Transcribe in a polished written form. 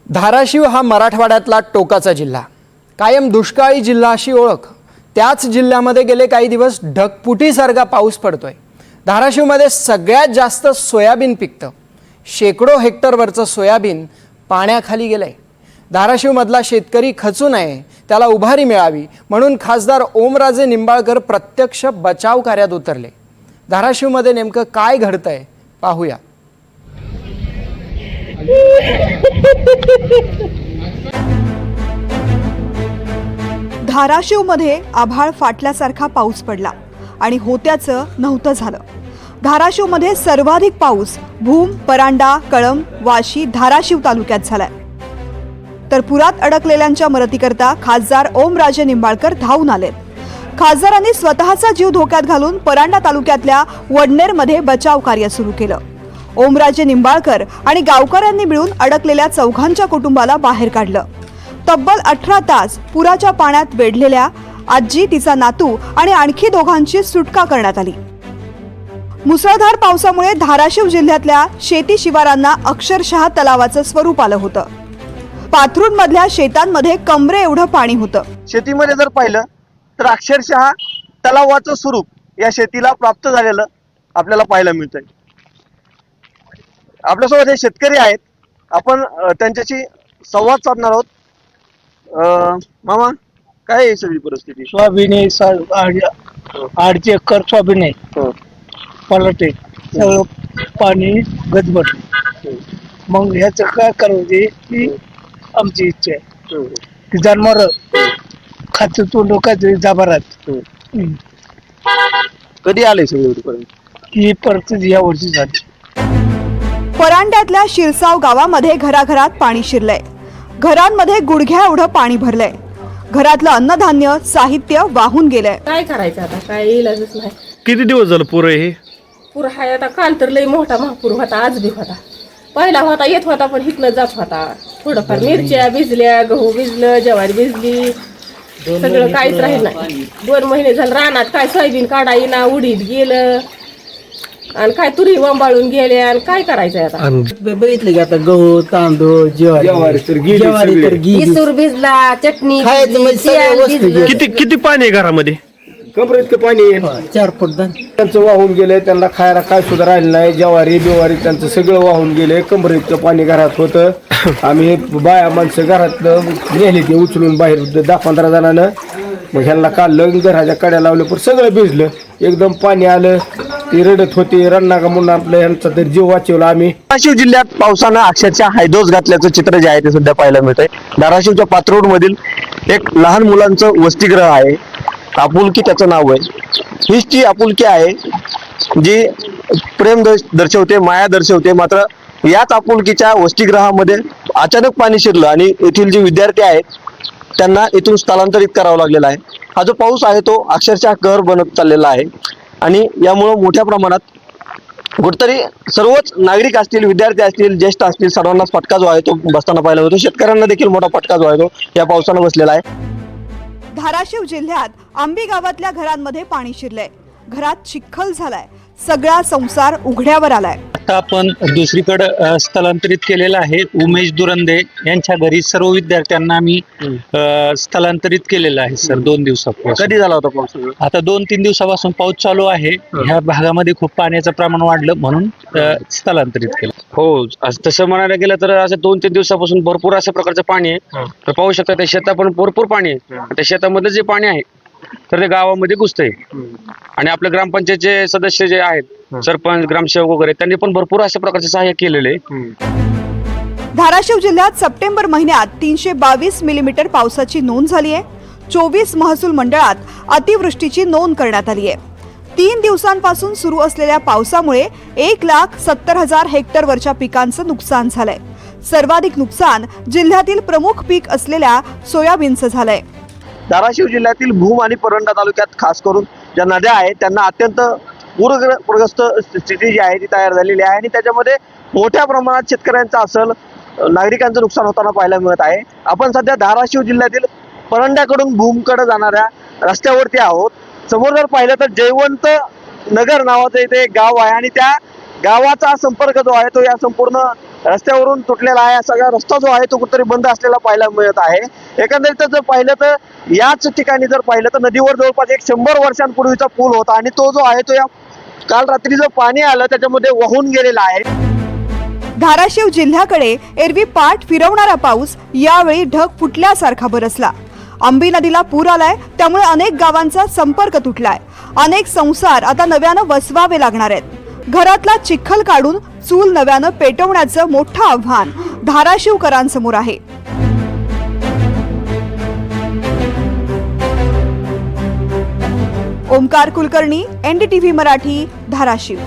धाराशिव हा मराठवाड्यातला टोकाचा जिल्हा, कायम दुष्काळी जिल्हा अशी ओळख। त्याच जिल्ह्यामध्ये गेले काही दिवस ढगफुटीसारखा पाऊस पडतोय। धाराशिवमध्ये सगळ्यात जास्त सोयाबीन पिकतं। शेकडो हेक्टरवरचं सोयाबीन पाण्याखाली गेलंय। धाराशिवमधला शेतकरी खचू नये, त्याला उभारी मिळावी म्हणून खासदार ओमराजे निंबाळकर प्रत्यक्ष बचाव कार्यात उतरले। धाराशिवमध्ये नेमकं काय घडतंय पाहूया। धाराशिवमध्ये आभाळ फाटल्यासारखा पाऊस पडला आणि होत्याचं नव्हतं झालं। धाराशिवमध्ये सर्वाधिक पाऊस भूम, परांडा, कळंब, वाशी, धाराशिव तालुक्यात झालाय। तर पुरात अडकलेल्यांच्या मदतीकरता खासदार ओमराजे निंबाळकर धावून आलेत। खासदारांनी स्वतःचा जीव धोक्यात घालून परांडा तालुक्यातल्या वडनेरमध्ये बचाव कार्य सुरू केलं। ओमराजे निंबाळकर आणि गावकऱ्यांनी मिळून अडकलेल्या चौघांच्या कुटुंबाला बाहेर काढलं। तब्बल 18 तास पुराच्या पाण्यात वेढलेल्या आजी, तिचा नातू आणि आणखी दोघांची सुटका करण्यात आली। मुसळधार पावसामुळे धाराशिव जिल्ह्यातल्या शेती शिवारांना अक्षरशः तलावाचं स्वरूप आलं होतं। पाथरूणमधल्या शेतांमध्ये कमरे एवढं पाणी होतं। शेतीमध्ये जर पाहिलं तर अक्षरशः तलावाचं स्वरूप या शेतीला प्राप्त झालेलं आपल्याला पाहायला मिळतंय। आपल्यासोबत हे शेतकरी आहेत, आपण त्यांच्याशी संवाद साधणार आहोत। मामा, काय आहे सगळी परिस्थिती? सोयाबीन आहे, 8 एकर सोयाबीन आहे, पलट आहे, सगळं पाणी गजबट। मग ह्याच काय करायचे की आमची इच्छा आहे की जनावर खात तोंड काहीतरी जाबारात। कधी आले सगळी ही परिस्थिती या वर्षी झाली। परांड्यातल्या शिरसाव गावामध्ये घराघरात पाणी शिरलंय। घरांमध्ये गुडघ्या एवढं पाणी भरलंय। घरातलं अन्नधान्य, साहित्य वाहून गेलंय। काय करायचं आता, काय इलाजच नाही। किती दिवस झालं पूर आहे हे? पूर हाय आता, काल तर लई मोठा महापूर होता, आज बी होता। पहिला होता, येत होता, पण हिथनं जात होता। थोडंफार मिरच्या भिजल्या, गहू भिजलं, ज्वारी भिजली, सगळं काहीच राहील नाही। 2 महिने झालं रानात काय सोयाबीन काढा येईना, उडीद गेलं आणि काय तुरी वंबाळून गेल्या आणि काय करायचंय आता। बघितलं की आता गहू, तांदूळ, ज्वारी इसूर भिजला, चटणी किती पाणी आहे घरामध्ये? कमरे इतकं पाणी आहे, 4 फूट त्यांचं वाहून गेलंय। त्यांना खायला काय सुद्धा राहिलं नाही। ज्वारी बिवारी त्यांचं सगळं वाहून गेलंय। कमरे इतकं पाणी घरात होतं। आम्ही बाया माणसं घरातलं नेली ते उचलून बाहेर 10-15 जणांना। मग ह्यांना काढलं, घराच्या कड्या लावलं, पण सगळं भिजलं, एकदम पाणी आलं। ती रडत होती, रडनाका म्हणून आपलं ह्यांचा तर जीव वाचवला आम्ही। धाराशिव जिल्ह्यात पावसानं अक्षरशः हायदोस घातल्याचं चित्र जे आहे ते सध्या पाहायला मिळतंय। धाराशिवच्या पाथरोड मधील एक लहान मुलांचं वसतिगृह आहे, आपुलकी त्याचं नाव आहे। हीच ती आपुलकी आहे जी प्रेम दर्शवते, माया दर्शवते। मात्र याच आपुलकीच्या वसतिगृहामध्ये अचानक पाणी शिरलं आणि येथील जे विद्यार्थी आहेत त्यांना इथून स्थलांतरित करावं लागलेलं आहे। हा जो पाऊस आहे तो अक्षरशः कहर बनत चाललेला आहे आणि यामुळं मोठ्या प्रमाणात कुठतरी सर्वच नागरिक असतील, विद्यार्थी असतील, ज्येष्ठ असतील, सर्वांनाच फटका जो आहे तो बसताना पाहायला मिळतो। शेतकऱ्यांना देखील मोठा फटका जो आहे तो या पावसानं बसलेला आहे। धाराशिव जिल्ह्यात आंबी गावातल्या घरांमध्ये पाणी शिरलंय। घरात चिखल झालाय। सगळा संसार उघड्यावर आलाय। आता आपण दुसरीकडे स्थलांतरित केलेलं आहे। उमेश दुरंदे यांच्या घरी सर्व विद्यार्थ्यांना आम्ही स्थलांतरित केलेलं आहे सर। 2 दिवसापासून। कधी झाला होता पाऊस? आता 2-3 दिवसापासून पाऊस चालू आहे। ह्या भागामध्ये खूप पाण्याचं प्रमाण वाढलं म्हणून स्थलांतरित केलं। हो, तसं म्हणायला गेलं तर असं 2-3 दिवसापासून भरपूर अशा प्रकारचं पाणी आहे। तर पाहू शकता त्या शेतात पण भरपूर पाणी आहे। त्या शेतामधलं जे पाणी आहे तर ते गावामध्ये घुसतंय आणि आपल्या ग्रामपंचायतचे सदस्य जे आहेत, सरपंच, ग्रामसेवक वगैरे, त्यांनी पण भरपूर अशा प्रकारचे सहाय्य केलेले आहे। धाराशिव जिल्ह्यात सप्टेंबर महिन्यात 322 मिलीमीटर पावसाची नोंद झाली आहे। 24 महसूल मंडळात अतिवृष्टीची नोंद करण्यात आली आहे। 3 दिवसांपासून सुरू असलेल्या पावसामुळे 1,70,000 हेक्टरवरच्या पिकांचं नुकसान झालंय। सर्वाधिक नुकसान जिल्ह्यातील प्रमुख पीक असलेल्या सोयाबीनचं झालंय। धाराशिव जिल्ह्यातील भूम आणि परंडा तालुक्यात खास करून ज्या नद्या आहेत त्यांना अत्यंत पूरग्रस्त स्थिती जी आहे ती तयार झालेली आहे आणि त्याच्यामध्ये मोठ्या प्रमाणात शेतकऱ्यांचं असेल, नागरिकांचं नुकसान होताना पाहायला मिळत आहे। आपण सध्या धाराशिव जिल्ह्यातील परंड्याकडून भूमकडे जाणाऱ्या रस्त्यावरती आहोत। समोर जर पाहिलं तर जयवंत नगर नावाचं इथे एक गाव आहे आणि त्या गावाचा संपर्क जो आहे तो या संपूर्ण रस्त्यावरून तुटलेला आहे. सगळा रस्ता जो आहे तो कुठेतरी बंद असलेला पाहायला मिळत आहे. एकंदरीत जर पाहिलं तर याच ठिकाणी जर पाहिलं तर नदीवर जवळपास 100 वर्षांपूर्वीचा पूल होता आणि तो जो आहे तो या काल रात्री जो पाणी आलं त्याच्यामध्ये वाहून गेलेला आहे. धाराशिव जिल्ह्याकडे एरवी पाठ फिरवणारा पाऊस यावेळी ढग फुटल्यासारखा बरसला. आंबी नदीला पूर आलाय, त्यामुळे अनेक गावांचा संपर्क तुटलाय. अनेक संसार आता नव्यानं वसवावे लागणार आहेत. घरातला चिखल काढून चूल नव्यानं पेटवण्याचं मोठं आव्हान धाराशिवकरांसमोर आहे. ओमकार कुलकर्णी, NDTV मराठी, धाराशिव.